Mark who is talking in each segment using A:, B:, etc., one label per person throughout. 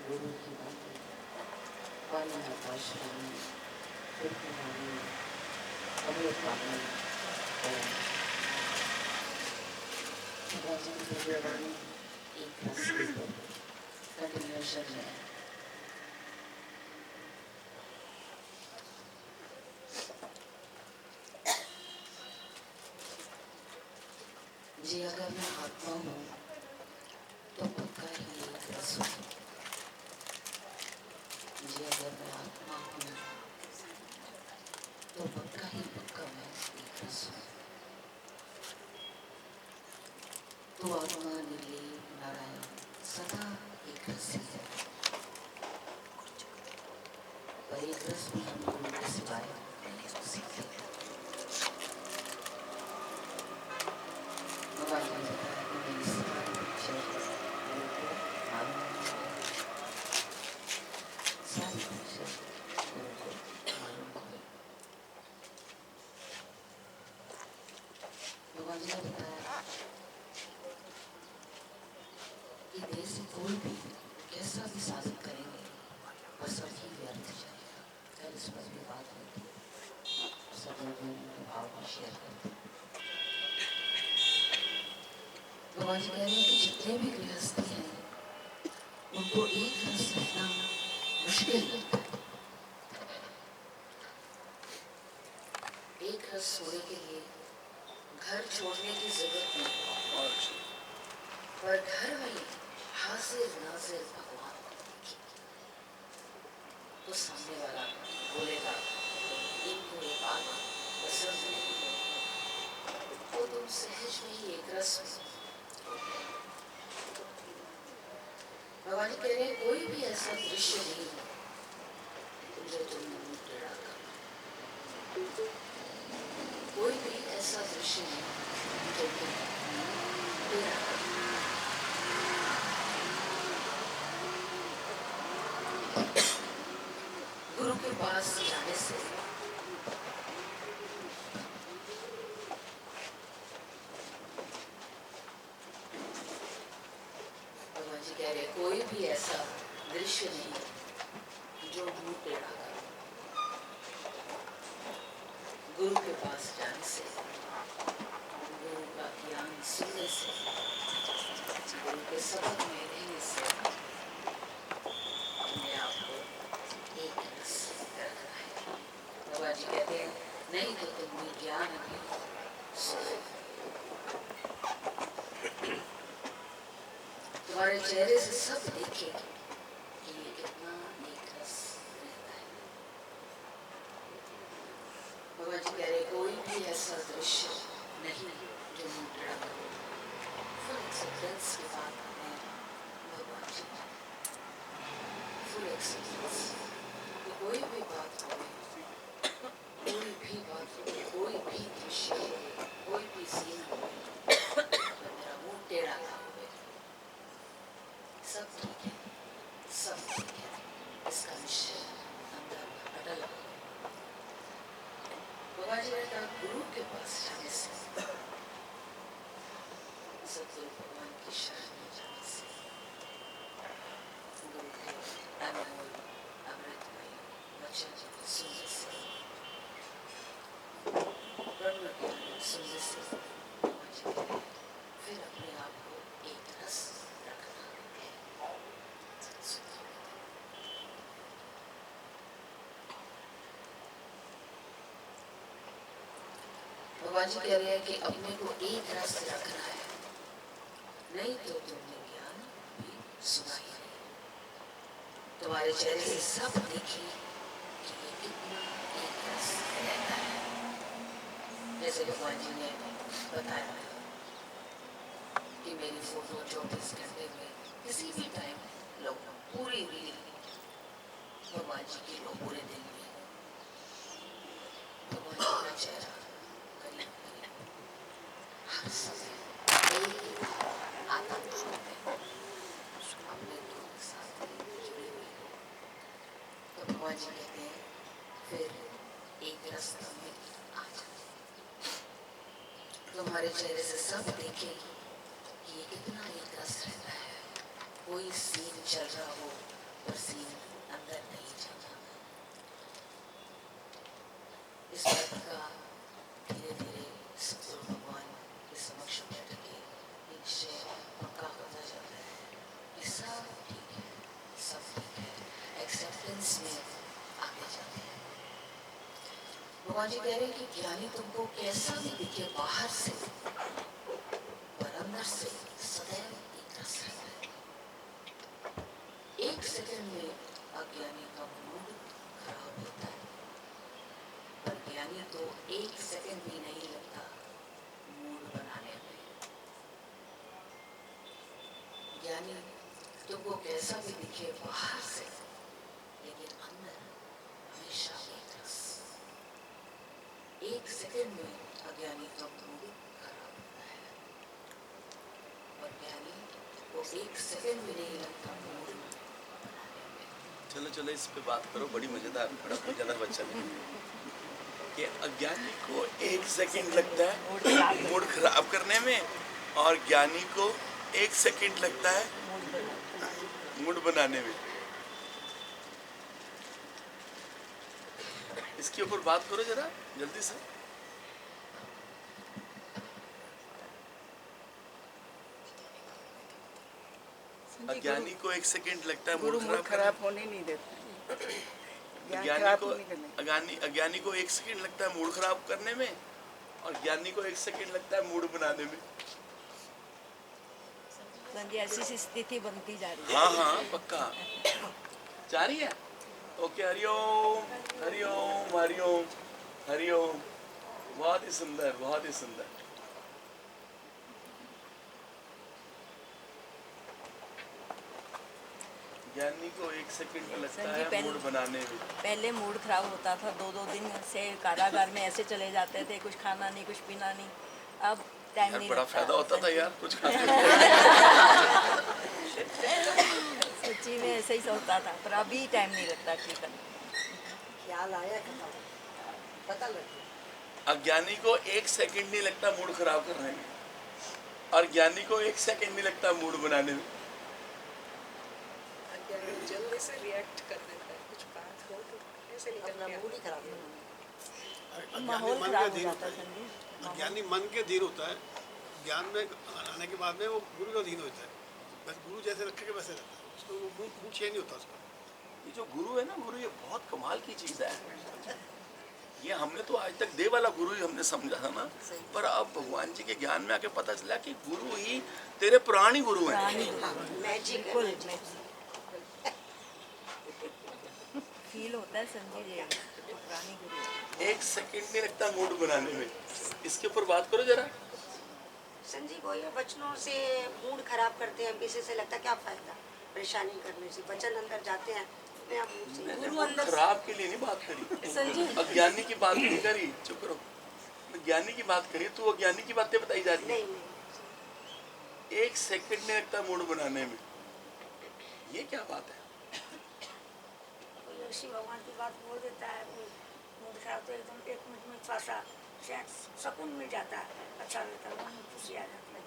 A: गुरु की बातें, पानी आकाश वाणी, पृथ्वी वाणी, अमृत वाणी, भगवान की वाणी एक रस कंटिन्यूएशन है। जी अगर मैं आत्मा हूँ तो पक्का ही एक रस हूँ। जी अगर मैं आत्मा हूँ तो पक्का मैं एक रस हूँ। तो आत्मा निर्लेप नारायण सदा एक रस ही है। पर एक रस भी हम गुरु के सिवाय नहीं हो सकते। भगवान ने बताया कि मेरी सारी पिक्चर गुरु को मालूम है। सारी पिक्चर गुरु को मालूम है। भगवान ने बताया कि देह से कोई भी कैसा भी साधन करेंगे वह सब ही व्यर्थ जाएगा। कल इस पर भी बात हुई थी। सब लोगों ने भाव को शेयर करते। भगवान जी कह रहे हैं कि जितने भी गृहस्थी हैं उनको एक रस रहना मुश्किल लगता है। एक रस होने के लिए घर छोड़ने की जरूरत नहीं, पर घर में हाजिर नाजिर भगवान तो सामने वाला बोलेगा इनको ये बात पसंद नहीं, तो तुम सहज में ही एक रस में। भगवान कह रहे हैं कोई भी ऐसा दृश्य नहीं जो तुमने मुंह टेढ़ा कर। कोई भी ऐसा दृश्य नहीं जो तुमने मुंह टेढ़ा कर। गुरु के पास जाने से भगवान जी कह रहे कोई भी ऐसा दृश्य नहीं जो मुंह टेढ़ा कर। गुरु के पास जाने से, गुरु का ज्ञान सुनने से, गुरु के सबक में रहने से अपने आप को एक रस रखना है। बाबा जी कहते हैं नहीं तो तुमने ज्ञान भी सुना। तुम्हारे चेहरे से सब देखे कि ये कितना एक रस रहता है। बाबा जी कह रहे कोई भी ऐसा दृश्य नहीं जो मुंह टेढ़ा करे। फुल एक्सेप्टेंस के बाद है भगवान जी, फुल एक्सेप्टेंस। कोई भी बात हो, कोई भी बात हो, कोई भी दृश्य हो, कोई भी सीन हो, मेरा मुंह टेढ़ा ना हो, सब ठीक है, सब ठीक है। इसका निश्चय अंदर अटल हो। बाबा जी ने कहा गुरु के पास जाने से, सतगुरु भगवान की शरण में जाने से, गुरु के अनमोल अमृतमय वचन सुनने से, ब्रह्म ज्ञान सुनने से, बाबा जी कह रहे फिर अपने आप को एक रस रखना है। भगवान जी कह रहे हैं कि अपने को एक रस रखना है, नहीं तो तुमने ज्ञान भी सुना ही नहीं। तुम्हारे चेहरे से सब देखे कि ये कितना एक रस रहता है। जैसे भगवान जी ने बताया कि मेरी फोटो 24 घंटे में किसी भी टाइम लो, पूरी रील भगवान जी की लो, पूरे दिन में भगवान जी का चेहरा हर समय आता अपने गुरु के साथ जुड़े हुए। तो भगवान जी कहते हैं फिर एक रास्ता में आ जाते। तुम्हारे चेहरे से सब देखे कि ये कितना एक रस रहता है। कोई सीन चल रहा हो, परसीन अंदर नहीं जाता। इस बात का धीरे धीरे सतगुरु भगवान के समक्ष बैठ के निश्चय पक्का होता जाता है कि सब ठीक है, सब ठीक है। एक्सेप्टेंस में आगे जाते हैं। भगवान जी कह रहे हैं कि ज्ञानी तुमको कैसा भी दिखे बाहर से, पर अंदर से सदैव एक रस रहता है। एक सेकंड में अज्ञानी का मूड खराब होता है, पर ज्ञानी तो एक सेकंड भी नहीं लगता मूड बनाने में। ज्ञानी तुमको कैसा भी दिखे बाहर से, लेकिन अंदर हमेशा एक रस। एक सेकंड में अज्ञानी का मूड खराब होता है, और ज्ञानी को एक सेकंड भी नहीं लगता मूड बनाने में।
B: चलो चलो इस पे बात करो, बड़ी मजेदार, बड़ा मजेदार बच्चा है कि अज्ञानी को एक सेकंड लगता है मूड खराब करने में, और ज्ञानी को एक सेकंड लगता है मूड बनाने में। इसके ऊपर बात करो जरा जल्दी से। अज्ञानी को एक सेकंड लगता है मूड खराब
C: होने नहीं देता।
B: अज्ञानी को एक सेकंड लगता है मूड खराब करने में, और ज्ञानी को एक सेकंड लगता है मूड बनाने में।
C: ऐसी स्थिति बनती जा रही है।
B: हाँ हाँ पक्का जा रही है। ओके, हरिओम हरिओम हरिओम हरिओम। बहुत ही सुंदर, बहुत ही सुंदर। ज्ञानी को एक सेकंड में लगता है मूड बनाने में।
C: पहले मूड खराब होता था, 2-2 दिन से कारागार में ऐसे चले जाते थे, कुछ खाना नहीं, कुछ पीना नहीं। अब टाइम नहीं
B: बड़ा
C: लगता।
B: फायदा होता था यार कुछ खाने
C: सच्ची में ऐसे ही होता था, पर अभी टाइम नहीं लगता ठीक है।
D: ख्याल आया पता लग गया।
B: अज्ञानी को एक सेकंड नहीं लगता मूड खराब करने में, और ज्ञानी को एक सेकंड नहीं लगता मूड बनाने में।
D: जल्दी से रिएक्ट कर देता है, कुछ बात हो तो ऐसे निकलना मूड ही खराब होता है।
C: माहौल खराब हो जाता है।
E: अज्ञानी मन के अधीन होता है, ज्ञान में आने के बाद में वो गुरु का अधीन होता है। बस गुरु जैसे रखेगा वैसे रहता है, उसको वो मूड चेंज नहीं होता उसका।
B: ये जो गुरु है ना, गुरु ये बहुत कमाल की चीज है। ये हमने तो आज तक देव वाला गुरु ही हमने समझा था ना, पर अब भगवान जी के ज्ञान में आके पता चला कि गुरु ही तेरे पुरानी गुरु हैं।
C: फील होता है संजय जी, पुरानी गुरु।
B: एक सेकंड नहीं लगता मूड बनाने में। इसके ऊपर बात करो जरा।
D: संजी को ये वचनों से मूड खराब करते हैं, किसी से लगता है क्या फायदा परेशानी करने से। वचन अंदर जाते हैं, गुरु अंदर
B: खराब के लिए नहीं बात करी, अज्ञानी की बात नहीं करी। चुप करो, ज्ञानी की बात करी, तू अज्ञानी की बातें बताई जा रही है।
D: नहीं।
B: एक सेकंड नहीं लगता मूड बनाने में, ये क्या बात है?
F: शिव भगवान की बात बोल देता है, मूड खराब तो एकदम 1 मिनट में थोड़ा सा सुकून मिल जाता है, अच्छा लगता है, मन में खुशी आ जाती है।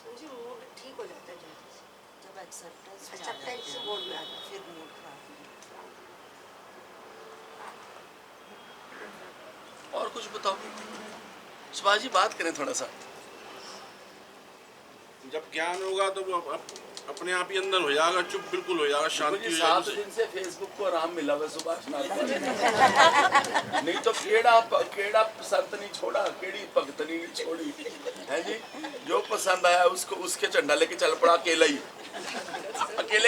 D: संजी मूड ठीक हो जाता है जल्दी से,
A: जब एक्सेप्टेंस
D: से मूड में आ जाता है,
A: फिर मूड खराब।
B: और कुछ बताओ सुभाष जी, बात करें थोड़ा सा।
E: जब ज्ञान होगा तो वो अपने आप ही अंदर हो जाएगा, चुप बिल्कुल हो जाएगा, शांति हो जाएगी।
B: 7 दिन से फेसबुक को आराम मिला हुआ सुभाष नहीं तो केड़ा संत नहीं छोड़ा, केड़ी भगत नहीं छोड़ी है जी। जो पसंद आया उसको उसके झंडा लेके चल पड़ा, अकेला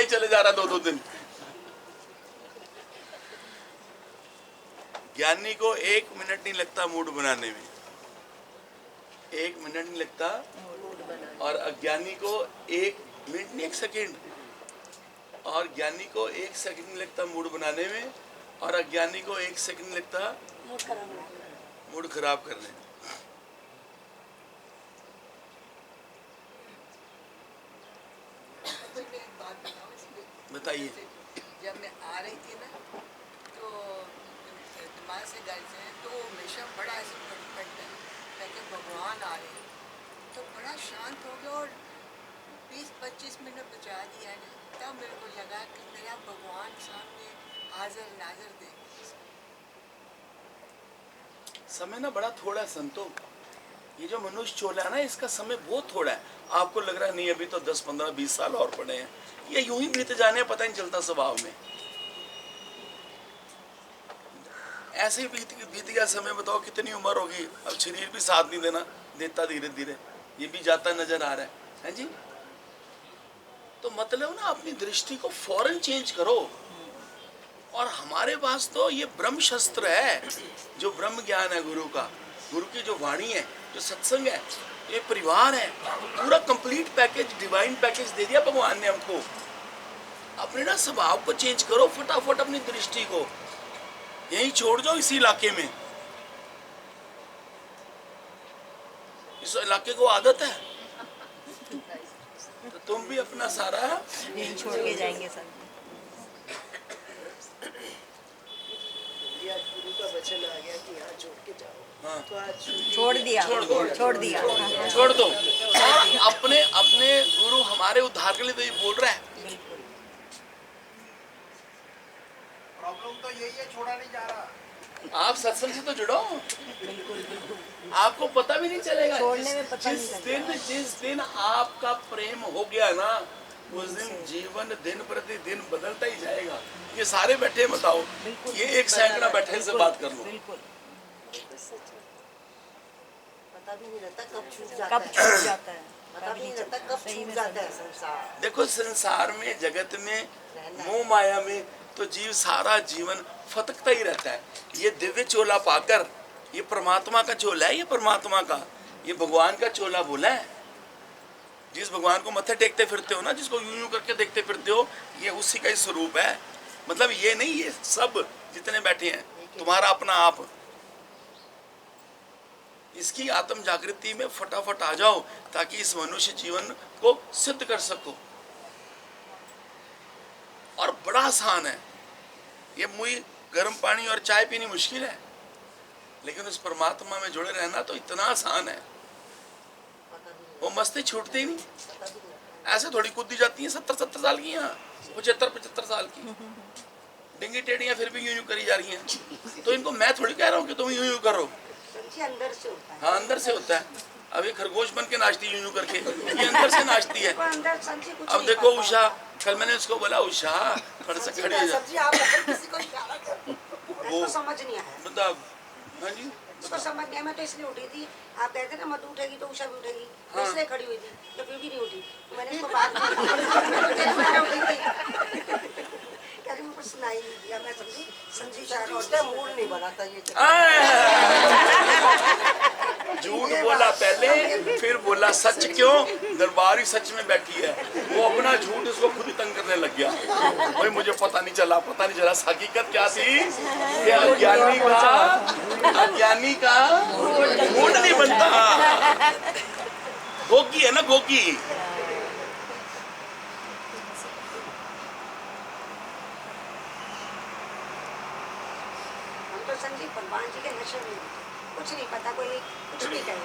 B: ही चले जा रहा 2-2 दिन। ज्ञानी को 1 मिनट नहीं लगता मूड बनाने में, 1 मिनट नहीं लगता, और अज्ञानी को 1 मिनट नहीं 1 सेकंड, और ज्ञानी को 1 सेकंड नहीं लगता मूड बनाने में, और अज्ञानी को 1 सेकंड नहीं लगता मूड खराब करने में। बताइए।
G: जब मैं आ रही थी ना तो दिमाग से घर से तो हमेशा बड़ा ऐसे पड़ता है कि भगवान आ रहे, तो बड़ा शांत हो गया और 20-25 मिनट बचा दिया ने, तब मैं लगा कि मेरा भगवान सामने हाजिर नाजिर देख।
B: समय ना बड़ा थोड़ा है संतो। ये जो मनुष्य चोला है ना, इसका समय बहुत थोड़ा है। आपको लग रहा है नहीं अभी तो 10, 15, 20 साल और पड़े हैं, ये यूं ही बीत जाने पता नहीं चलता स्वभाव में। ऐसे ही बीत गया समय। बताओ कितनी उम्र होगी, अब शरीर भी साथ नहीं देता धीरे धीरे, ये भी जाता नजर आ रहा है जी। तो मतलब ना अपनी दृष्टि को फौरन चेंज करो। और हमारे पास तो ये ब्रह्म शस्त्र है, जो ब्रह्म ज्ञान है गुरु का, गुरु की जो वाणी है, जो सत्संग है, ये परिवार है, पूरा कंप्लीट पैकेज, डिवाइन पैकेज दे दिया भगवान ने हमको। अपने ना स्वभाव को चेंज करो फटाफट, अपनी दृष्टि को यहीं छोड़ जाओ, इसी इलाके में। इस इलाके को आदत है, तो तुम भी अपना सारा
C: यहीं छोड़ के जाएंगे सर।
H: आज गुरु का वचन आ गया कि यहाँ छोड़ के जाओ।
B: हाँ।
H: तो आज
C: छोड़ दिया।
B: छोड़ दो। और अपने गुरु हमारे उद्धार के लिए तो ये बोल रहा है।
C: बिल्कुल।
E: प्रॉब्लम तो यही है, छोड़ा नहीं जा रहा।
B: आप सत्संग से तो जुड़ो,
C: बिल्कुल बिल्कुल।
B: आपको पता भी नहीं चलेगा।
C: छोड़ने में पता नहीं लगेगा।
B: जिस दिन आपका प्रेम हो गया ना, उस दिन जीवन दिन प्रतिदिन बदलता ही जाएगा। ये सारे बैठे बताओ, ये एक सैकड़ा बैठे से बात कर लो।
C: बिल्कुल।
H: पता भी नहीं रहता कब छूट जाता
C: कब
H: है।
C: छूट जाता है,
H: पता भी नहीं रहता कब
C: सही
H: छूट
C: में
H: जाता है
C: समझ।
H: संसार।
B: देखो संसार में, जगत में, मोह माया में तो जीव सारा जीवन फतकता ही रहता है। ये दिव्य चोला पाकर, ये परमात्मा का चोला है, ये परमात्मा का, ये भगवान का चोला बोला है। जिस भगवान को मत्थे टेकते फिरते हो ना, जिसको यूं यूं करके देखते फिरते हो, ये उसी का ही स्वरूप है। मतलब ये नहीं, ये सब जितने बैठे हैं तुम्हारा अपना आप। इसकी आत्म जागृति में फटाफट आ जाओ, ताकि इस मनुष्य जीवन को सिद्ध कर सको। और बड़ा आसान है ये। मुई गर्म पानी और चाय पीनी मुश्किल है, लेकिन उस परमात्मा में जुड़े रहना तो इतना आसान है। वो मस्ती छूटती ही नहीं। ऐसे थोड़ी कूदी जाती हैं 70-70 साल की, यहाँ 75-75 साल की डिंगी टेढ़ियां फिर भी यूं यूं करी जा रही हैं। तो इनको मैं थोड़ी कह रहा हूँ कि तुम यूं यूं करो।
D: अंदर से होता है।
B: हाँ, अंदर से होता है। अब ये खरगोश बन के नाचती यूं यूं करके, ये अंदर से नाचती है।
D: अंदर संजी कुछ
B: अब
D: नहीं
B: देखो
D: पाता।
B: उषा, कल मैंने उसको बोला उषा खड़ से खड़ी हो जा।
H: सब्जी आप अगर किसी को इशारा कर
D: उसको समझ नहीं आया।
B: बता। हाँ जी,
D: उसको समझ नहीं आया। मैं तो इसलिए उठी थी, आप कहते ना मत उठेगी तो उषा भी उठेगी, मैं
B: हाँ।
D: इसलिए खड़ी हुई थी, तो फिर भी नहीं उठी। तो मैंने इसको बात मैं उठी थी, कह रही मुझे सुनाई नहीं दिया। मैं समझी संजी शायद
H: उसका मूड नहीं बना था ये।
B: झूठ बोला पहले, फिर बोला सच। क्यों? दरबार ही सच में बैठी है। वो अपना झूठ उसको खुद ही तंग करने लग गया। भाई मुझे पता नहीं चला। हकीकत क्या थी कि अज्ञानी का मूड नहीं बनता। गोगी है ना, गोगी।
D: हम तो संजी भगवान जी के नशे में होते, कुछ नहीं पता, कोई कुछ नहीं कहे,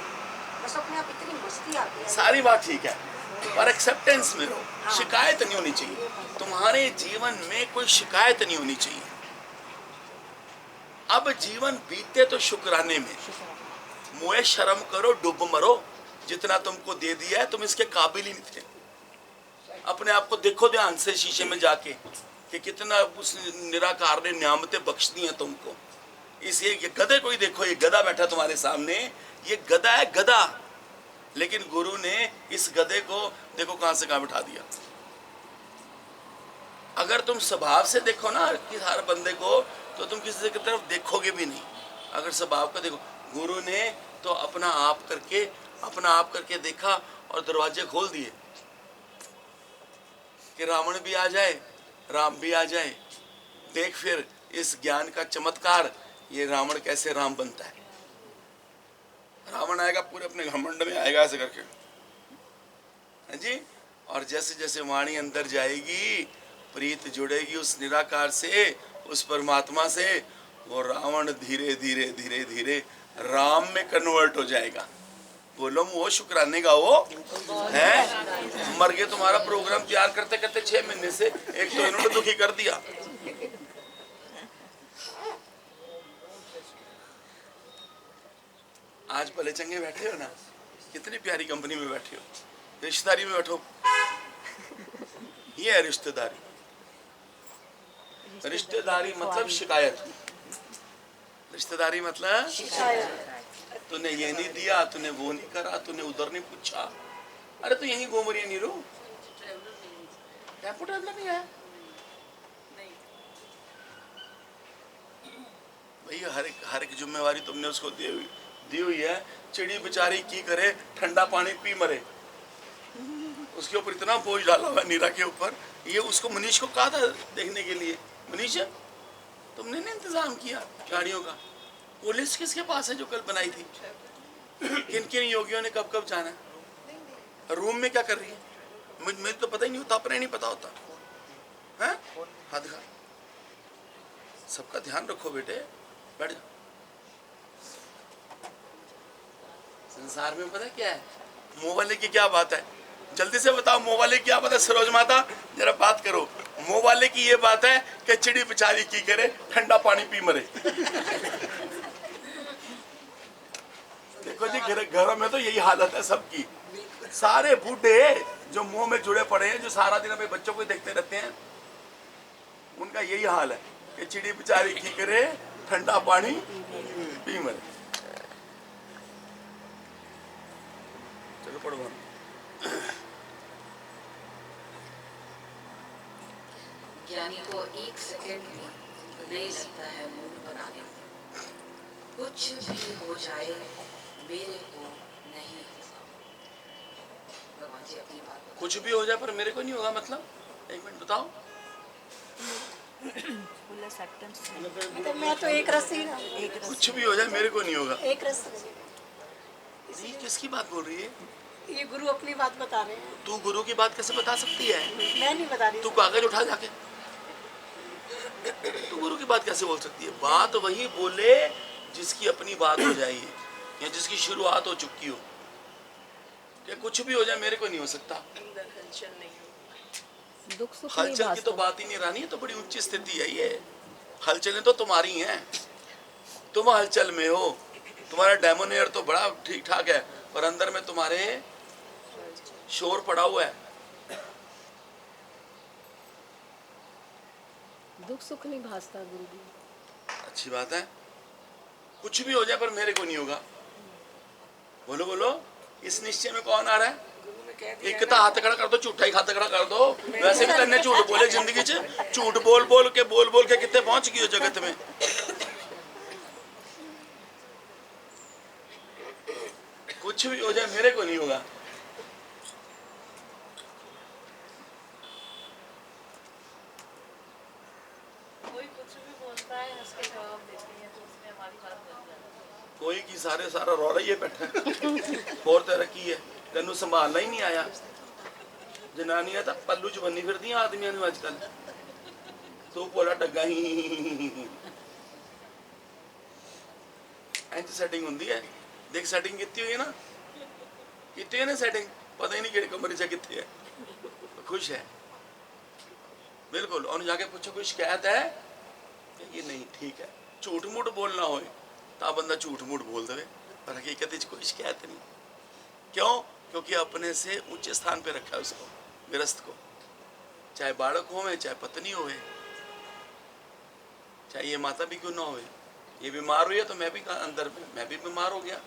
D: बस अपने आप इतनी मस्ती आती है।
B: सारी बात ठीक है, पर एक्सेप्टेंस में रहो। शिकायत नहीं होनी चाहिए तुम्हारे जीवन में, कोई शिकायत नहीं होनी चाहिए। अब जीवन बीते तो शुक्राने में, मुए शर्म करो, डूब मरो। जितना तुमको दे दिया है तुम इसके काबिल ही नहीं थे। अपने आप को देखो ध्यान से शीशे में जाके कि कितना उस निराकार ने नियामतें बख्श दी हैं तुमको। इस ये गधे को ही देखो, ये गधा बैठा तुम्हारे सामने, ये गधा है, गधा। लेकिन गुरु ने इस गधे को देखो कहां से कहां बिठा दिया। अगर तुम स्वभाव से देखो ना कि हर बंदे को, तो तुम किसी की तरफ देखोगे भी नहीं। अगर स्वभाव को देखो, गुरु ने तो अपना आप करके देखा और दरवाजे खोल दिए कि रावण भी आ जाए, राम भी आ जाए। देख फिर इस ज्ञान का चमत्कार, ये रावण कैसे राम बनता है। रावण आएगा पूरे अपने घमंड में आएगा ऐसे करके, है जी। और जैसे जैसे वाणी अंदर जाएगी, प्रीत जुड़ेगी उस निराकार से, उस परमात्मा से, वो रावण धीरे धीरे धीरे धीरे राम में कन्वर्ट हो जाएगा। बोलो मुँह शुक्राने का वो है। मर गए तुम्हारा प्रोग्राम तैयार करते करते 6 महीने से, एक तो इन्होंने दुखी कर दिया। आज भले चंगे बैठे हो ना, कितनी प्यारी कंपनी में बैठे हो, रिश्तेदारी में बैठो। ये है रिश्तेदारी। रिश्तेदारी मतलब शिकायत। रिश्तेदारी मतलब तूने ये नहीं दिया, तूने वो नहीं करा, तूने उधर नहीं पूछा। अरे तू यहीं घूम रही है नीरू, टेम्पो ट्रैवलर नहीं है भैया। हर एक जिम्मेवारी तुमने उसको दी हुई है। चिड़ी बेचारी की करे, ठंडा पानी पी मरे। उसके ऊपर इतना बोझ डाला हुआ नीरा के ऊपर। ये उसको मनीष को कहा था देखने के लिए, मनीष तुमने नहीं इंतजाम किया गाड़ियों का। पुलिस किसके पास है जो कल बनाई थी? किन किन योगियों ने कब कब जाना? रूम में क्या कर रही है? मुझे तो पता ही नहीं होता, अपने नहीं पता होता है। हद का सबका ध्यान रखो बेटे, बैठ जाओ। संसार में पता क्या है? मुंह वाले की क्या बात है? जल्दी से बताओ, मुंह वाले की क्या बात है? सरोज माता जरा बात करो। मुंह वाले की ये बात है कि चिड़ी बेचारी की करे, ठंडा पानी पी मरे। देखो जी, घरों में तो यही हालत है सबकी। सारे बूढ़े जो मुंह में जुड़े पड़े हैं, जो सारा दिन अपने बच्चों को देखते रहते हैं, उनका यही हाल है कि चिड़ी बेचारी की करे, ठंडा पानी पी मरे। चलो पढ़ो।
A: ज्ञानी को 1 सेकंड भी नहीं लगता है मूड बनाने में। कुछ भी हो जाए मेरे को नहीं होगा। भगवान जी अपनी बात बताओ।
B: कुछ भी हो जाए पर मेरे को नहीं होगा मतलब? एक मिनट बताओ।
H: तो मैं तो एक रस ही ना,
B: कुछ भी हो जाए मेरे को नहीं होगा।
H: एक रस।
B: ये किसकी बात बोल रही है?
H: ये गुरु अपनी बात बता रहे हैं।
B: तू गुरु की बात कैसे बता सकती है?
H: मैं नहीं बता रही।
B: तू कागज उठा जाके। तू गुरु की बात कैसे बोल सकती है? बात वही बोले जिसकी अपनी बात हो जाएगी या जिसकी शुरुआत हो चुकी हो। क्या कुछ भी हो जाए मेरे को नहीं हो सकता?
I: दुख सुख
B: हलचल की तो बात ही नहीं रानी, है तो बड़ी ऊंची स्थिति है ये। हलचलें तो तुम्हारी हैं, तुम हलचल में हो। तुम्हारा डेमोनियर तो बड़ा ठीक ठाक है, पर अंदर में तुम्हारे शोर पड़ा हुआ है।
I: दुख सुख नहीं भासता गुरु जी।
B: अच्छी बात है। कुछ भी हो जाए पर मेरे को नहीं होगा। बोलो बोलो, इस निश्चय में कौन आ रहा है? एक तो हाथ खड़ा कर दो, झूठा ही हाथ खड़ा कर दो। वैसे भी तन्ने झूठ बोले जिंदगी च, झूठ बोल बोल के कितने पहुंच गई हो जगत में। कुछ भी हो जाए मेरे को नहीं होगा।
C: कोई कुछ भी बोलता है, उसके जवाब देते हैं, तो उसमें हमारी बात बन जाती है।
B: कोई की सारा रौला ही बैठा है। और तरक्की है, तेनू संभालना ही नहीं आया। जनानियां तो पल्लू च बनी फिरदी आदमियों ने आजकल। तू बोला डगा ही इंज सेटिंग होंदी है। देख सेटिंग कितनी हुई है ना, कितनी है ना सेटिंग, पता ही नहीं कि कमरे से कितनी है। खुश है बिल्कुल। और जाके पूछो कोई शिकायत है? ये नहीं, ठीक है। झूठ मूठ बोलना हो तो बंदा झूठ मूठ बोल दे, पर हकीकत कोई शिकायत नहीं। क्यों? क्योंकि अपने से ऊंचे स्थान पे रखा है उसको, गृहस्थ को। चाहे बालक होवे, चाहे पत्नी होवे, चाहे ये माता भी क्यों ना होवे। ये बीमार हुई है तो मैं भी अंदर में, मैं भी बीमार हो गया।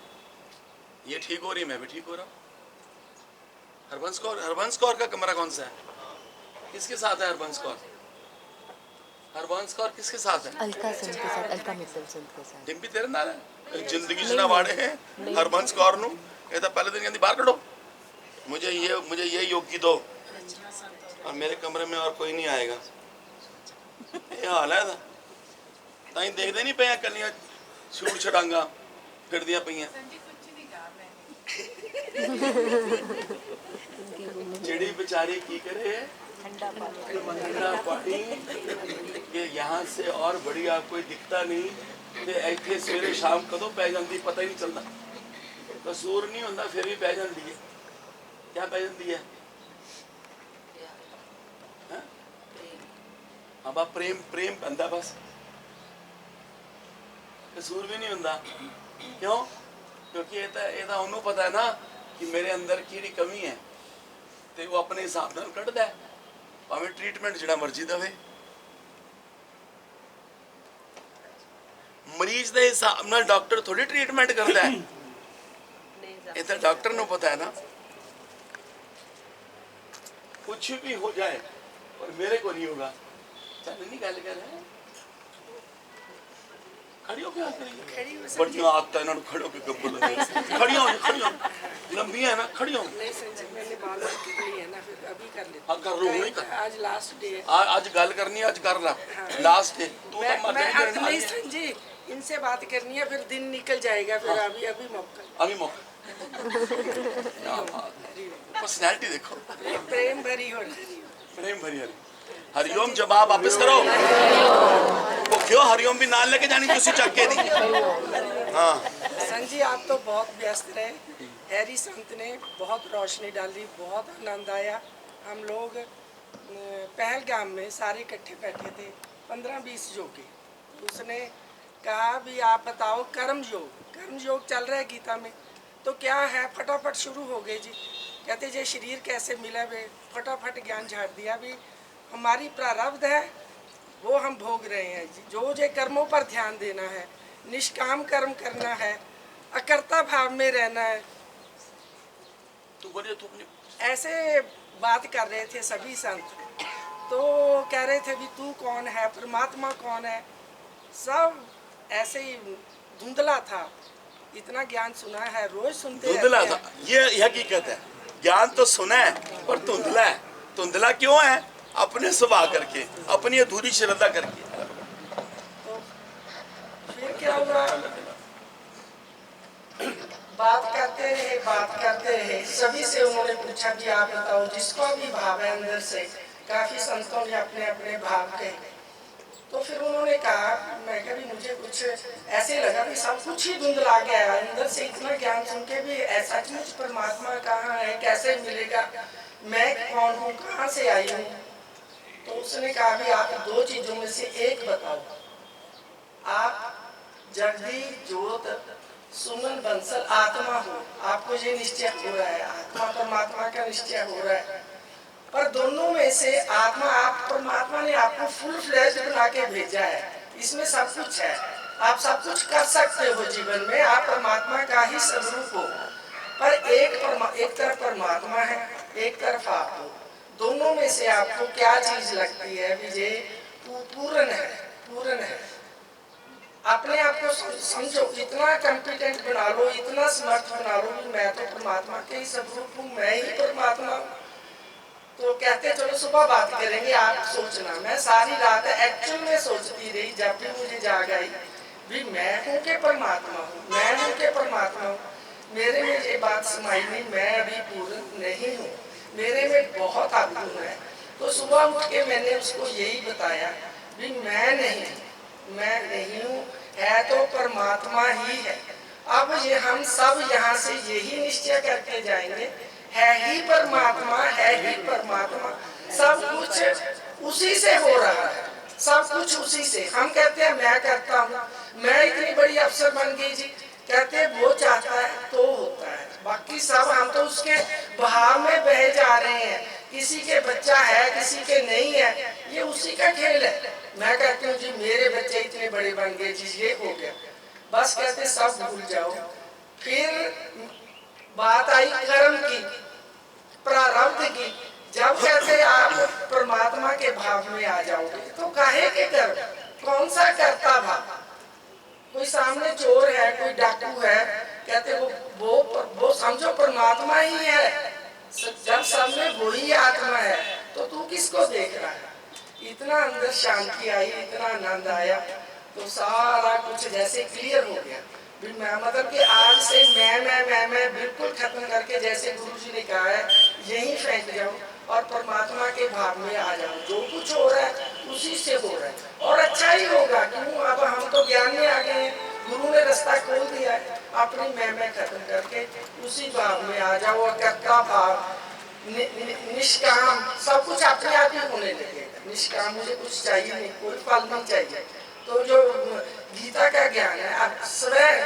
B: ये ठीक हो रही है, मैं भी ठीक हो रहा हूँ। हरबंस कौर का कमरा कौन सा है? किसके साथ है हरबंस कौर? हरबंस कौर किसके साथ है?
I: अलका संत के साथ, अलका मित्तल संत के साथ।
B: डिम्पी तेरे नाल है? जिंदगी से ना वाड़े हैं हरबंस कौर नू। कहता पहले दिन कहती बाहर करो, मुझे ये योगी दो और मेरे कमरे में और कोई नहीं आएगा। ये हाल है ताई देखते नहीं पे कलियां छूट छड़ांगा फिर दिया पईयां। चिड़ी बेचारी की करे, ठंडा पानी के यहाँ से और बढ़िया कोई दिखता नहीं। ते ऐथे सवेरे शाम कदों पै जाती पता ही नहीं चलता। कसूर नहीं होता फिर भी पै जाती है। क्या पै जाती है? हैं? हाँ बा प्रेम प्रेम पैंदा बस, कसूर भी नहीं होता। क्यों? क्योंकि ये उन्होंने पता है ना कि मेरे अंदर की कमी है, तो वो अपने हिसाब से कढ़दा है, भावें ट्रीटमेंट जिहड़ा मर्जी देवे। मरीज के हिसाब नाल डॉक्टर थोड़ी ट्रीटमेंट करता है, ये तो डॉक्टर को पता है ना। कुछ भी हो जाए और मेरे को नहीं होगा, चल नहीं गल कर रहे। खड़ी हो क्या करिए? बड़ियां आदतां इन्हां नूं खड़े हो के बोलो, खड़ी हो लंबियां है ना, खड़ी हो।
G: नहीं संजय, मैंने बात करनी है ना, फिर अभी कर लेते।
B: हाँ कर लो, वही कर।
G: आज लास्ट डे है।
B: आज गल करनी है, आज कर ला। लास्ट डे तू
G: मैं
B: तो
G: अब नहीं संजय, इनसे बात करनी है, फिर दिन निकल जाएगा, फिर अभी मौका
B: पर्सनैलिटी देखो,
G: प्रेम भरी हो
B: प्रेम भरी हरी हरिओम। जवाब वापस करो वो क्यों हरिओम भी नाल लेके जानी तुसी चक के नहीं। हाँ
G: संजय, आप तो बहुत व्यस्त रहे, हैरी संत ने बहुत रोशनी डाली, बहुत आनंद आया। हम लोग पहलगाम में सारे इकट्ठे बैठे थे, 15-20 योगी। उसने कहा भी आप बताओ कर्म योग चल रहा है गीता में, तो क्या है? फटाफट शुरू हो गए जी। कहते जे शरीर कैसे मिला वे, फटाफट ज्ञान झाड़ दिया भी हमारी प्रारब्ध है, वो हम भोग रहे हैं जी। जो कर्मों पर ध्यान देना है, निष्काम कर्म करना है, अकर्ता भाव में रहना है। ऐसे बात कर रहे थे सभी संत, तो कह रहे थे भी तू कौन है, परमात्मा कौन है। सब ऐसे ही धुंधला था। इतना ज्ञान सुना है, रोज सुनते
B: धुंधला था, ये हकीकत है। ज्ञान तो सुना है पर धुंधला है। धुंधला क्यों है? अपने स्वभाव करके, अपनी अधूरी श्रद्धा करके।
G: तो फिर क्या हुआ? बात करते रहे सभी से। उन्होंने पूछा कि आप बताओ, जिसको भी भाव है अंदर से। काफी संतों ने अपने अपने भाव कहे। तो फिर उन्होंने कहा, मैं कभी मुझे कुछ ऐसे लगा कि सब कुछ ही धुंधला गया अंदर से। इतना ज्ञान सुन के भी सचमुच परमात्मा कहाँ है, कैसे मिलेगा, मैं कौन हूँ, कहाँ से आई हूँ। तो उसने कहा भी आप 2 चीजों में से एक बताओ। आप जगदी ज्योत सुमन बंसल आत्मा हो, आपको ये निश्चय हो रहा है, आत्मा परमात्मा का निश्चय हो रहा है। पर दोनों में से आत्मा, आप परमात्मा ने आपको फुल फ्लैश बना के भेजा है, इसमें सब कुछ है, आप सब कुछ कर सकते हो जीवन में, आप परमात्मा का ही स्वरूप हो। पर एक तरफ परमात्मा है, एक तरफ आप हो। दोनों में से आपको क्या चीज लगती है? विजय पूर्ण है। अपने आप को समझो, इतना कॉम्पिटेंट बना लो, इतना समर्थ बना लो कि मैं तो परमात्मा के ही स्वरूप हूँ, मैं ही परमात्मा हूँ। तो कहते चलो सुबह बात करेंगे, आप सोचना। मैं सारी रात एक्चुअल में सोचती रही, जब भी मुझे जाग आई भी मैं हूँ के परमात्मा हूँ, मैं हूँ के परमात्मा हूँ। मेरे में ये बात समाई नहीं, मैं अभी पूर्ण नहीं हूँ, मेरे में बहुत अवगुण है। तो सुबह उठ के मैंने उसको यही बताया भी मैं नहीं हूँ, है तो परमात्मा ही है। अब ये हम सब यहाँ से यही निश्चय करके जाएंगे, है ही परमात्मा, है ही परमात्मा। सब कुछ उसी से हो रहा है, सब कुछ उसी से। हम कहते हैं मैं करता हूँ, मैं इतनी बड़ी अफसर बन गई जी, कहते हैं वो चाहता है तो होता है। बाकी सब हम तो उसके बहाव में बह जा रहे हैं। किसी के बच्चा है, किसी के नहीं है, ये उसी का खेल है। मैं कहती हूँ जी मेरे बच्चे इतने बड़े बन गए जी, ये हो गया, बस कहते सब भूल जाओ। फिर बात आई कर्म की, प्रारब्ध की। जब कहते आप परमात्मा के भाव में आ जाओगे तो काहे के कर्म, कौन सा करता भाव? कोई सामने चोर है, कोई डाकू है, कहते वो समझो परमात्मा ही है। जब सामने वही आत्मा है तो तू किसको देख रहा है? इतना अंदर शांति आई, इतना आनंद आया, तो सारा कुछ जैसे क्लियर हो गया। मैं मतलब कि आज से मैं बिल्कुल खत्म करके, जैसे गुरु जी ने कहा है, यही फेंक जाओ और परमात्मा के भाव में आ जाओ। जो कुछ हो रहा है उसी से हो रहा है, और अच्छा ही होगा। क्यों? अब हम तो ज्ञान में आ गए हैं, गुरु ने रास्ता खोल दिया है। अपनी मैं खत्म करके उसी भाव में आ जाओ। कर्ता भाव, निष्काम, सब कुछ अपने आप ही होने लगेगा। निष्काम, मुझे कुछ चाहिए नहीं, कोई फल नहीं चाहिए। तो जो गीता का ज्ञान है आप स्वयं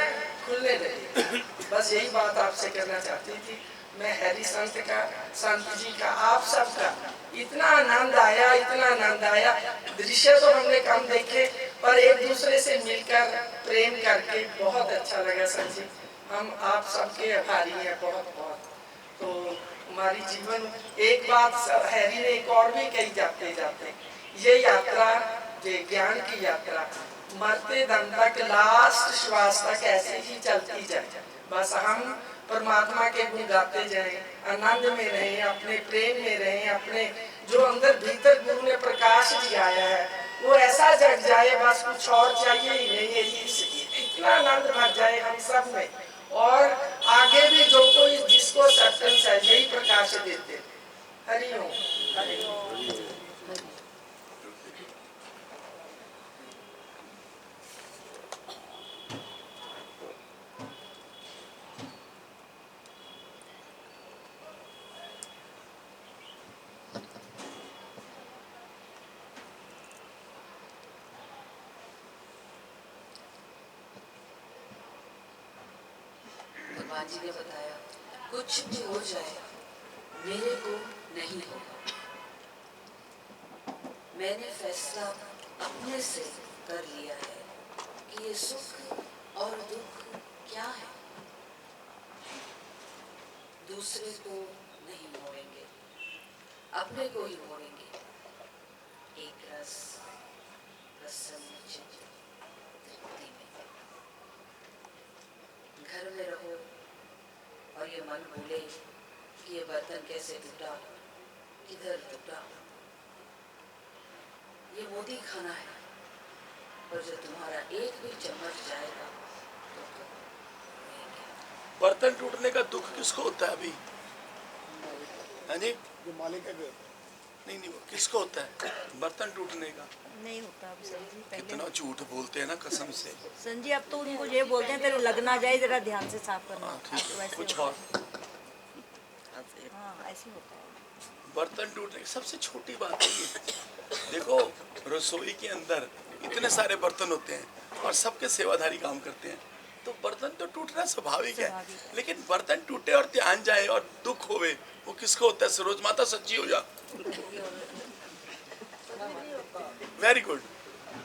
G: खुलने लगे। बस यही बात आपसे करना चाहती थी। मैं हरि संत का, संत जी का, आप सबका इतना आनंद आया, इतना आनंद आया। दृश्य तो हमने कम देखे, पर एक दूसरे से मिलकर प्रेम करके बहुत अच्छा लगा सर जी। हम आप सबके आभारी हैं बहुत बहुत। तो हमारी जीवन, एक बात हैरी ने एक और भी कही जाते जाते, ये यात्रा, ये ज्ञान की यात्रा मरते दम तक, लास्ट श्वास तक ऐसे ही चलती जाए। बस हम परमात्मा के गुण गाते जाएं, आनंद में रहें, अपने प्रेम में रहें, अपने जो अंदर भीतर गुरु ने प्रकाश दिखाया है वो ऐसा जग जाए, बस कुछ और चाहिए ही नहीं। इतना आनंद भर जाए हम सब में, और आगे भी जो कोई जिसको सत्संग है यही प्रकाश देते। हरि ओम। हरि ओम।
A: भगवान जी ने बताया कुछ भी हो जाए मेरे को नहीं होगा। मैंने फैसला अपने से कर लिया है कि ये सुख और दुख क्या है। दूसरे को नहीं मोड़ेंगे, अपने को ही मोड़ेंगे। एक रस प्रसन्न तृप्ति में घर में रहो और ये मन भूले कि ये बर्तन कैसे टूटा, किधर टूटा। ये मोदी खाना है, और जो तुम्हारा एक भी चम्मच जाएगा तो
B: बर्तन टूटने का दुख किसको होता है अभी? हाँ जी,
E: जो मालिक है
B: नहीं, वो किसको होता है बर्तन टूटने का?
C: नहीं होता अब सर जी।
B: कितना झूठ बोलते हैं ना कसम से।
C: सर जी अब तो उनको ये बोलते हैं तेरे लगना जाए, जरा ध्यान से साफ करना।
B: ठीक है, कुछ और।
C: हाँ ऐसे होता है।
B: बर्तन टूटने की सबसे छोटी बात है ये। देखो रसोई के अंदर इतने सारे बर्तन होते हैं और सबके सेवाधारी काम करते हैं, तो बर्तन तो टूटना स्वाभाविक है। लेकिन बर्तन टूटे और ध्यान जाए और दुख होवे, वो किसको होता है? सरोज माता सच्ची हो जा। Very good.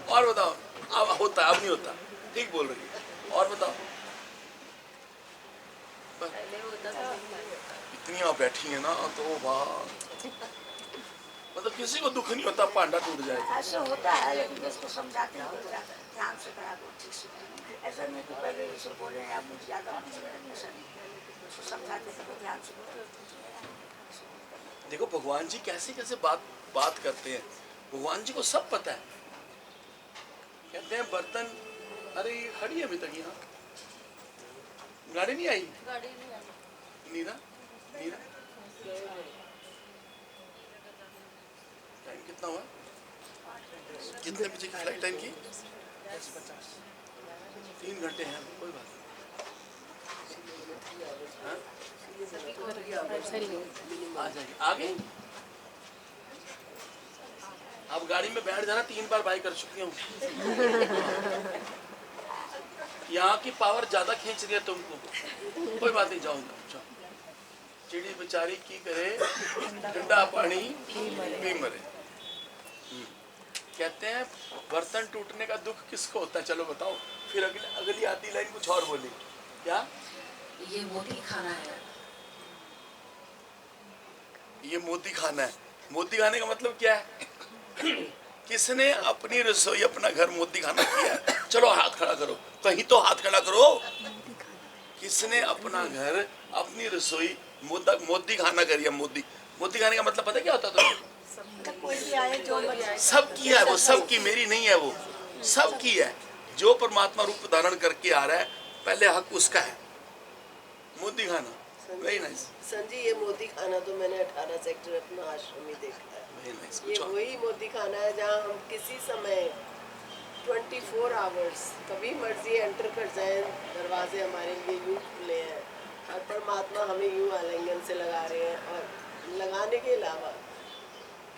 B: और बताओ, अब होता है, अब नहीं होता। ठीक बोल रही है। और बताओ, इतनी आप बैठी है ना तो वाह, मतलब किसी को दुख नहीं होता पांडा टूट जाए।
F: ऐसा होता है, लेकिन जिसको समझाते हैं ध्यान से करा दो, ठीक से। ऐसा नहीं कि पहले जैसे बोले आप मुझे ज़्यादा समझाते हैं तो ध्यान से बोलो।
B: देखो भगवान जी कैसे कैसे बात करते हैं। भगवान जी को सब पता है। कहते हैं बर्तन, अरे ये खड़ी है अभी तक यहाँ, गाड़ी नहीं आई। नीरा नीरा टाइम कितना हुआ? कितने बजे की फ्लाइट टाइम की? 3 घंटे हैं, कोई बात नहीं। आ जाएगी, आ गई। अब गाड़ी में बैठ जाना, 3 बार बाई कर चुकी हूँ। यहाँ की पावर ज्यादा खींच रही है तुमको, कोई बात नहीं, जाओ जाओ। चिड़ी बेचारी की करे, ठंडा पानी पी मरे। कहते हैं बर्तन टूटने का दुख किसको होता है? चलो बताओ। फिर अगली आधी लाइन कुछ और बोली, क्या?
A: ये मोदी खाना है।
B: ये मोदी खाना है। मोदी खाने का मतलब क्या है? किसने अपनी रसोई, अपना घर मोदी खाना किया है? चलो हाथ खड़ा करो, कहीं तो हाथ खड़ा करो। किसने अपना घर, अपनी रसोई मोदी खाना करिए? मोदी खाने का मतलब पता क्या होता है?
H: कोई भी आए जो
B: सब की है वो, सब की, मेरी नहीं है वो, सब की है। जो परमात्मा रूप धारण करके आ रहा है, पहले हक उसका है। मोदी खाना, वेरी नाइस।
J: संजी, ये मोदी खाना तो मैंने 18 सेक्टर अपना आश्रम में देखा है।
B: Very nice.
J: ये वही मोदी खाना है जहाँ हम किसी समय 24 आवर्स कभी मर्जी एंटर कर जाए, दरवाजे हमारे लिए यूँ खुले हैं और परमात्मा हमें यूँ आलिंगन से लगा रहे हैं। और लगाने के अलावा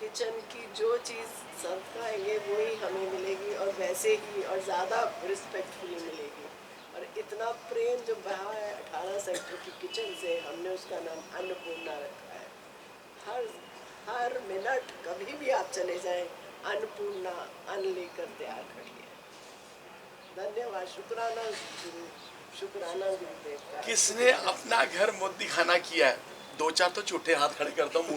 J: किचन की जो चीज़ सर्व करेंगे वही हमें मिलेगी और वैसे ही और ज़्यादा रिस्पेक्टफुली मिलेगी। और इतना प्रेम जो बहा है 18 सेक्टर की किचन से, हमने उसका नाम अन्नपूर्णा रखा है। हर मिनट कभी भी आप चले जाएं, अन्नपूर्णा अन्न लेकर तैयार करिए। धन्यवाद, शुक्राना गुरु, शुक्राना गुरुदेव का।
B: किसने अपना घर मोदी खाना किया है? 2-4 तो झूठे हाथ खड़े करता हूँ।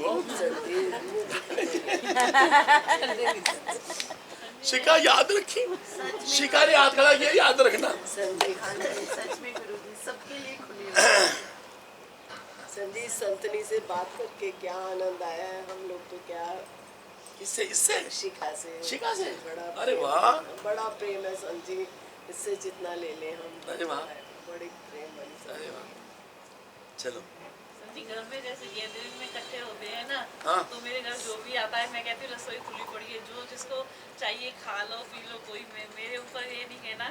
B: शिका याद रखी, शिका ने हाथ खड़ा किया, याद रखना।
J: सच में गुरुजी सबके लिए खुली संजी संतनी से बात करके क्या आनंद आया है। हम लोग तो क्या
B: इससे
J: शिखा से बड़ा
B: अरे वाह,
J: बड़ा प्रेम है संजी, इससे जितना ले ले हम।
B: अरे वाह,
J: बड़ी प्रेम वाली।
B: अरे वाह, चलो
K: जी। घर में जैसे ये दिन में इकट्ठे होते हैं ना,
B: हाँ।
K: तो मेरे घर जो भी आता है मैं कहती हूँ रसोई खुली पड़ी है, जो जिसको चाहिए खा लो पी लो, कोई मेरे ऊपर ये नहीं कहना।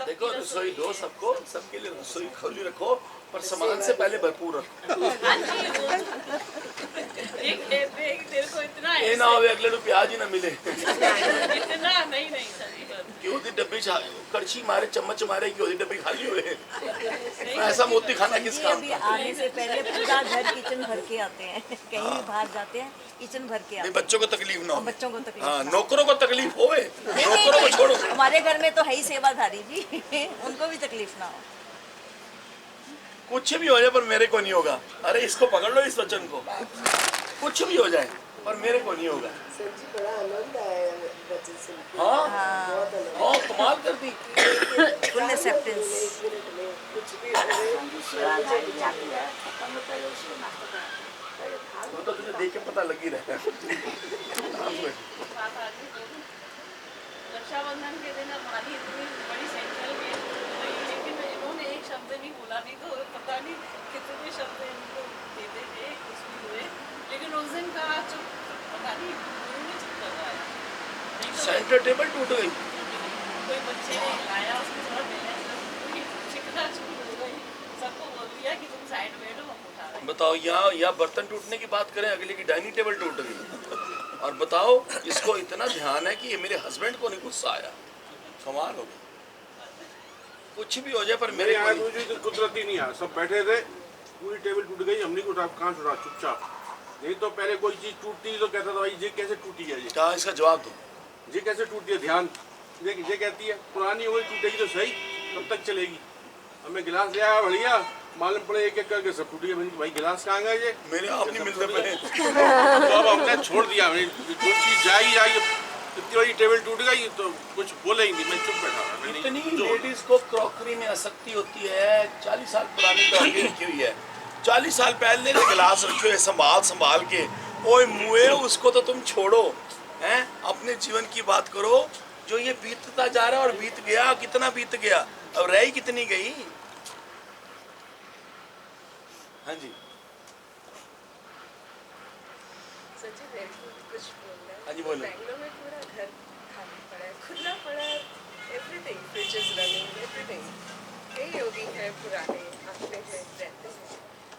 B: देखो रसोई दो सबको, सबके लिए रसोई खोली रखो, पर सामान से पहले भरपूर रखो।
K: तेरे को इतना
B: ये ना हो अगले को प्याज ही ना मिले।
K: इतना नहीं
B: क्यों दी डब्बी कड़छी मारे, चम्मच मारे, क्यों दी डब्बी खाली हुए। ऐसा मोती खाना किस काम
C: का? आने से पहले पूरा घर किचन भर के आते हैं, कहीं भी बाहर जाते हैं किचन भर के आते हैं।
B: बच्चों को तकलीफ ना हो,
C: बच्चों को तकलीफ,
B: हाँ, नौकरों को तकलीफ होवे, नौकरों को छोड़ो।
C: हमारे घर में तो है ही सेवाधारी जी, उनको भी तकलीफ ना हो।
B: कुछ भी हो जाए पर मेरे को नहीं होगा। अरे इसको पकड़ लो, इस वचन को, कुछ भी हो जाए पर मेरे को नहीं होगा।
J: सच्ची बड़ा आनंद आया बच्चे से।
B: हाँ,
J: बहुत आनंद।
B: हाँ, कमाल कर दी।
C: Full acceptance.
J: कुछ भी
B: वो तो तुझे देख के पता लग ही रहा है।
K: रक्षाबंधन के दिन हमारी इतनी बड़ी सेंट्रल गेट गई, लेकिन इन्होंने एक शब्द नहीं बोला, नहीं तो पता नहीं कितने शब्द इनको देते थे कुछ भी हुए, लेकिन उस दिन का चुप पता नहीं उन्होंने चुप करवाया।
B: सेंटर टेबल टूट गई,
K: कोई बच्चे ने हिलाया, उसके साथ मैंने चिकना चुप हो गई, सबको बोल दिया कि तुम साइड बैठो, हम उठा रहे हैं।
B: बताओ यहाँ बर्तन टूटने की बात करें, अगले की डाइनिंग टेबल टूट गई। और बताओ इसको इतना ध्यान है कि ये मेरे हस्बैंड को नहीं गुस्सा आया। कमाल हो गया। कुछ भी हो जाए पर मेरे
E: आया मुझे तो कुदरती नहीं आया। सब बैठे थे, पूरी टेबल टूट गई, हमने को उठा, कहाँ छुड़ा, चुपचाप। नहीं तो पहले कोई चीज टूटती तो कहता था भाई ये कैसे टूटी है, ये
B: क्या इसका जवाब दो,
E: ये कैसे टूटी है, ध्यान ये कहती है पुरानी हो गई, टूटेगी तो सही, कब तक चलेगी। अब मैं गिलास ले आया, बढ़िया मालूम पड़े एक एक करके सब टूटी है। भाई गिलास कहाँ गए ये,
B: मेरे आप नहीं मिलते पहले।
E: तो अब हमने छोड़ दिया, जो चीज जाएगी जाएगी। इतनी बड़ी टेबल टूट गई तो कुछ बोले ही नहीं, मैं चुप बैठा।
B: इतनी लेडीज को क्रॉकरी में आसक्ति होती है। 40 साल पुरानी क्रॉकरी रखी हुई है, 40 साल पहले के गिलास रखे हुए संभाल के। ओए मुए, उसको तो तुम छोड़ो, हैं, अपने जीवन की बात करो। जो ये बीतता जा रहा है और बीत गया, कितना बीत गया, अब रही कितनी गई। हाँ जी,
L: सच्ची मेरे को कुछ बोलना है।
B: हाँ जी बोलो।
L: बैंगलोर में पूरा घर खाली पड़ा है, खुला पड़ा है, everything, fridge is running, everything. कई योगी हैं पुराने, आते हैं, रहते हैं,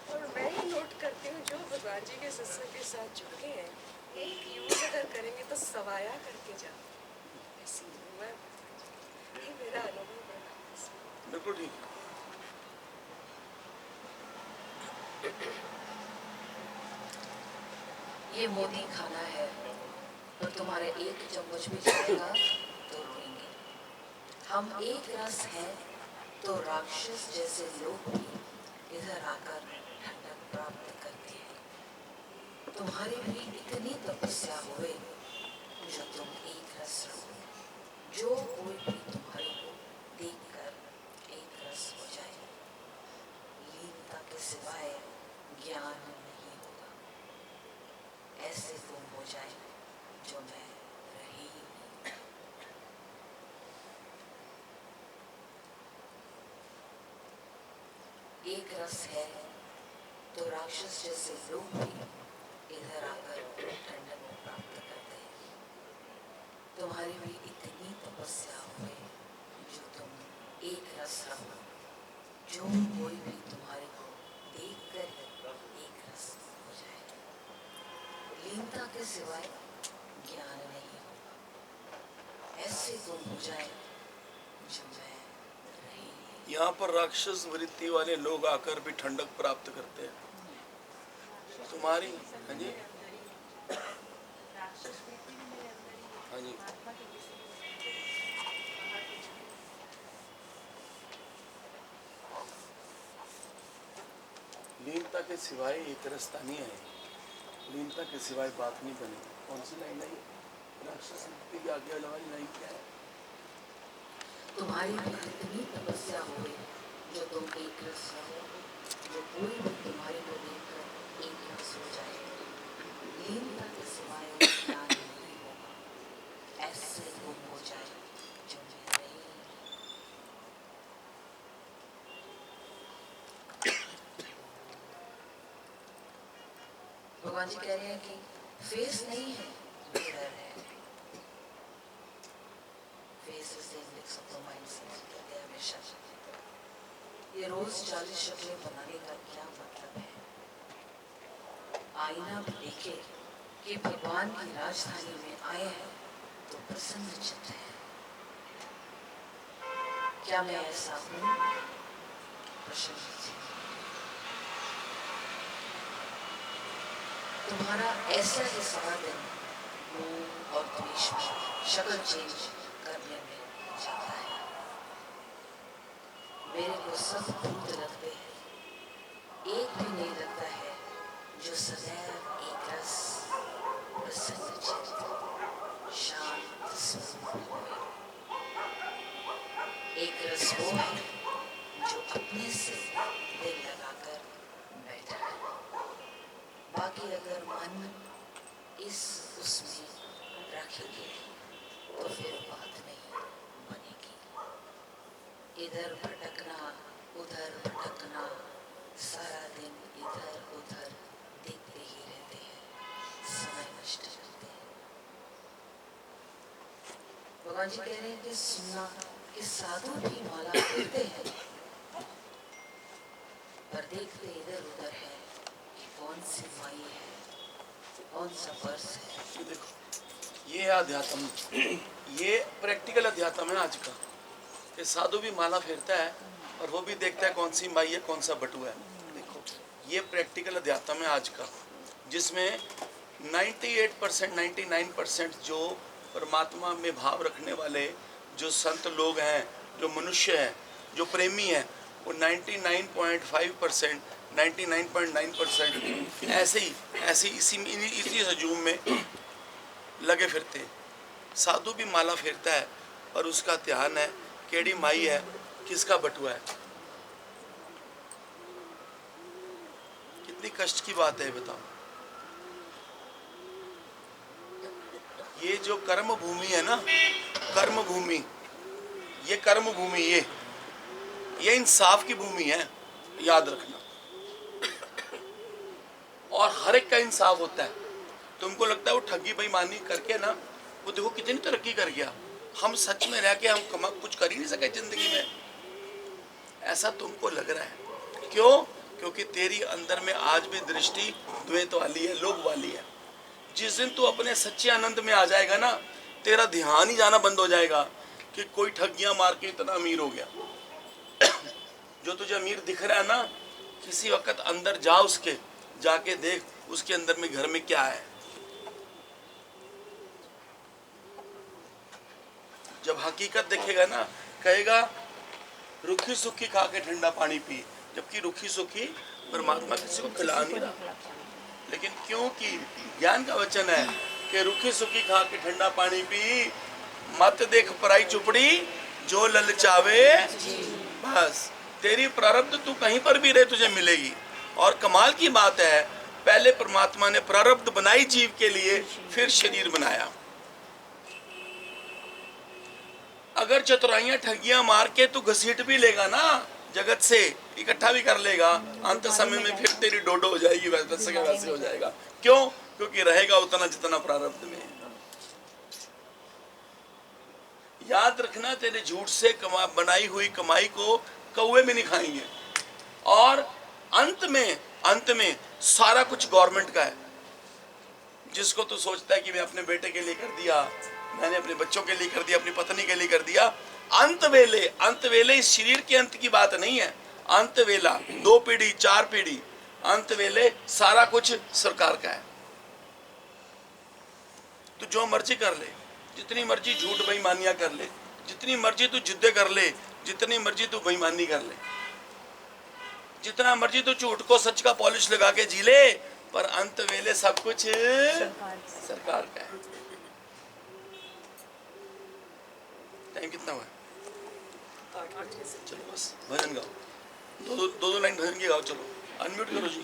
L: और मैं ही नोट करती हूँ जो भगवान जी के सत्संग के साथ जुड़े हैं, एक यूज अगर करेंगे तो सवाया करके जाओ। ऐसी मैं, ये मेरा अनुभव है।
B: बिल्कुल ठीक।
A: ये मोदी खाना है, तो तुम्हारे एक चम्मच भी जाएगा तो रोएंगे। हम एक रस हैं तो राक्षस जैसे लोग भी इधर आकर ठंडक प्राप्त करते हैं। तुम्हारी भी इतनी तपस्या हुए जो तुम एक रस रहो, जो कोई भी तुम्हारे को देखकर एक रस हो जाए। लीनता के सिवाय ज्ञान नहीं होगा। ऐसे तुम हो जाए जो मैं रही नहीं। एक रस है तो राक्षस जैसे लोग भी इधर आकर ठंडक प्राप्त करते हैं। तुम्हारी भी इतनी तपस्या विश्वास रखो, जो कोई भी तुम्हारे को देखकर एक रस हो जाए। लीनता के सिवाय ज्ञान नहीं होगा। ऐसे गुम हो जाए जो मैं नहीं।
B: यहाँ पर राक्षस वृत्ति वाले लोग आकर भी ठंडक प्राप्त करते हैं। तुम्हारी हाँ जी हाँ जी लीनता के सिवाय एक रास्ता नहीं है। लीनता के सिवाय बात नहीं बनेगी। कौन सी लाइन है? राक्षस वृत्ति की आगे वाली लाइन क्या है?
A: तुम्हारी भी इतनी तपस्या हो जो तुम एक रस हो, जो कोई भी तुम्हारे को देखकर एक रस हो जाए। लीनता के सिवाय ज्ञान नहीं होगा। ऐसे गुम हो जाए जो मैं नहीं। भगवान जी कह रहे हैं कि फेस नहीं है, मिरर है। Face is the index of the mindset कहते हैं हमेशा। ये रोज 40 शक्लें बनाने का क्या मतलब है? आईना भी देखे कि भगवान की राजधानी में आए हैं तो प्रसन्न चित्त है। क्या मैं ऐसा हूँ? प्रश्न कीजिए। तुम्हारा ऐसा ही सारा दिन मोह और द्वेष में शक्ल चेंज करने में जाता है। मेरे को सब दूर रखते हैं, एक भी नहीं लगता है जो सदैव एक रस प्रसन्न चित्त शांत स्वरूप है। एक रस वो है जो अपने से दिल लगाकर बैठा है। बाकी अगर मन इस उसमें रखेंगे तो फिर बात नहीं बनेगी। इधर भटकना उधर भटकना, सारा दिन इधर उधर देखते ही रहते हैं, समय नष्ट करते हैं। भगवान जी कह रहे हैं कि सुनना कि साधु भी माला फेरते हैं, पर देखते इधर उधर है कि कौन सी माई है, कौन सा पर्स है।
B: देखो ये अध्यात्म, ये प्रैक्टिकल अध्यात्म है आज का। कि साधु भी माला फेरता है और वो भी देखता है कौन सी माई है, कौन सा बटुआ है। देखो ये प्रैक्टिकल अध्यात्म है आज का, जिसमें 98% 99% जो परमात्मा में भाव रखने वाले जो संत लोग हैं, जो मनुष्य हैं, जो प्रेमी हैं, वो 99.5% 99.9% ऐसे इसी हजूम में लगे फिरते। साधु भी माला फेरता है और उसका ध्यान है केड़ी माई है, किसका बटुआ है। कितनी कष्ट की बात है बताओ। ये जो कर्म भूमि है ना, कर्म भूमि, ये कर्म भूमि, ये इंसाफ की भूमि है, याद रखना। और हर एक का इंसाफ होता है। तुमको लगता है वो ठगी बेईमानी करके ना, वो देखो कितनी तरक्की कर गया। हम सच में रह के हम कुछ कर ही नहीं सके जिंदगी में, ऐसा तुमको लग रहा है। क्यों? क्योंकि तेरी अंदर में आज भी दृष्टि द्वैत वाली है, लोभ वाली है। जिस दिन तू अपने सच्चे आनंद में आ जाएगा ना, तेरा ध्यान ही जाना बंद हो जाएगा कि कोई ठगियां मार के इतना अमीर हो गया। जो तुझे अमीर दिख रहा है ना, किसी वक्त अंदर जा, उसके जाके देख उसके अंदर में घर में क्या है। जब हकीकत देखेगा ना, कहेगा रूखी सूखी खा के ठंडा पानी पी, जबकि रूखी सूखी परमात्मा किसी को खिला नहीं रहा। लेकिन क्योंकि ज्ञान का वचन है कि रूखी सूखी खा के ठंडा पानी पी, मत देख पराई चुपड़ी जो ललचावे। बस तेरी प्रारब्ध तू कहीं पर भी रहे तुझे मिलेगी। और कमाल की बात है, पहले परमात्मा ने प्रारब्ध बनाई जीव के लिए, फिर शरीर बनाया। अगर चतुराइयां ठगियां मार के तू घसीट भी लेगा ना, जगत से इकट्ठा भी कर लेगा, अंत समय में फिर तेरी डोडो हो जाएगी, वैसे के वैसे हो जाएगा। क्यों? क्योंकि रहेगा उतना जितना प्रारब्ध में। याद रखना तेरे झूठ से बनाई हुई कमाई को कौवे भी नहीं खाएंगे। और अंत में सारा कुछ गवर्नमेंट का है। जिसको तू सोचता है कि मैं अपने बेटे के लिए कर दिया, मैंने अपने बच्चों के लिए कर दिया, अपनी पत्नी के लिए कर दिया, अंत वेले इस शरीर के अंत की बात नहीं है। अंत वेला 2 पीढ़ी 4 पीढ़ी, अंत वेले सारा कुछ सरकार का है। तू जो मर्जी कर ले, जितनी मर्जी झूठ बेईमानियां कर ले, जितनी मर्जी तू जिद्दे कर ले, जितनी मर्जी तू बेईमानी कर ले, जितना मर्जी तू झूठ को सच का पॉलिश लगा के जी ले, पर अंत वेले सब कुछ सरकार का है। टाइम कितना हुआ? चलो बस भजन गाओ, दो लाइन भजन की गाओ। चलो अनम्यूट करो जी।